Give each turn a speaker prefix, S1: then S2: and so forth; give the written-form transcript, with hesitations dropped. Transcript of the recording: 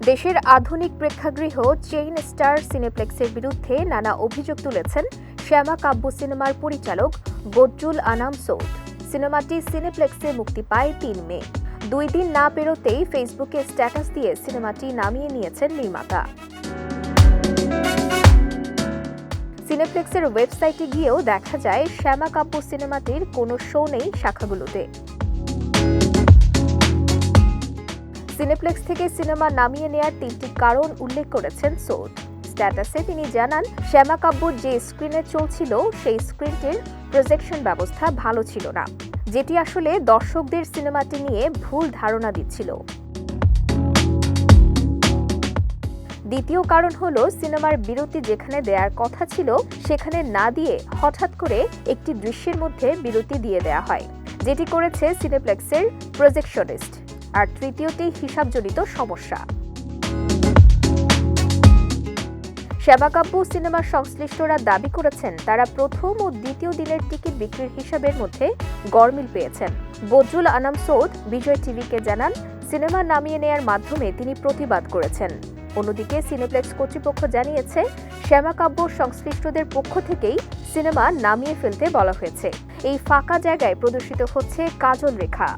S1: দেশের আধুনিক প্রেক্ষাগৃহ চেইন স্টার সিনেপ্লেক্সের বিরুদ্ধে নানা অভিযোগ তুলেছেন শ্যামা কাব্য সিনেমার পরিচালক বদরুল আনাম সৌদ। সিনেমাটি সিনেপ্লেক্সে মুক্তি পায় ৩ মে। ২ দিন না পেরোতেই ফেসবুকে স্ট্যাটাস দিয়ে সিনেমাটি নামিয়ে নিয়েছেন নির্মাতা। সিনেপ্লেক্সের ওয়েবসাইটে গিয়েও দেখা যায় শ্যামা কাব্য সিনেমাটির কোনো শো নেই শাখাগুলোতে। সিনেপ্লেক্স থেকে সিনেমা নামিয়ে নেয়ার ৩টি কারণ উল্লেখ করেছেন সৌদ। স্ট্যাটাসে তিনি জানান, শ্যামা কাব্যর যে স্ক্রিনে চলছিল সেই স্ক্রিনটির প্রজেকশন ব্যবস্থা ভালো ছিল না, যেটি আসলে দর্শকদের সিনেমাটি নিয়ে ভুল ধারণা দিচ্ছিল। দ্বিতীয় কারণ হলো, সিনেমার বিরতি যেখানে দেওয়ার কথা ছিল সেখানে না দিয়ে হঠাৎ করে একটি দৃশ্যের মধ্যে বিরতি দিয়ে দেয়া হয়, যেটি করেছে সিনেপ্লেক্সের প্রজেকশনিস্ট। আর তৃতীয়টি হিসাবজনিত সমস্যা। শ্যামা কাব্য সিনেমার সংশ্লিষ্টরা দাবি করেছেন তারা প্রথম ও দ্বিতীয় দিনের টিকিট বিক্রির হিসাবের মধ্যে গড়মিল পেয়েছেন। বদরুল আনাম সৌদ বিজয় টিভিকে জানান, সিনেমা নামিয়ে নেয়ার মাধ্যমে তিনি প্রতিবাদ করেছেন। অন্যদিকে সিনেপ্লেক্স কর্তৃপক্ষ জানিয়েছে, শ্যামা কাব্য সংশ্লিষ্টদের পক্ষ থেকেই সিনেমা নামিয়ে ফেলতে বলা হয়েছে। এই ফাঁকা জায়গায় প্রদর্শিত হচ্ছে কাজল রেখা।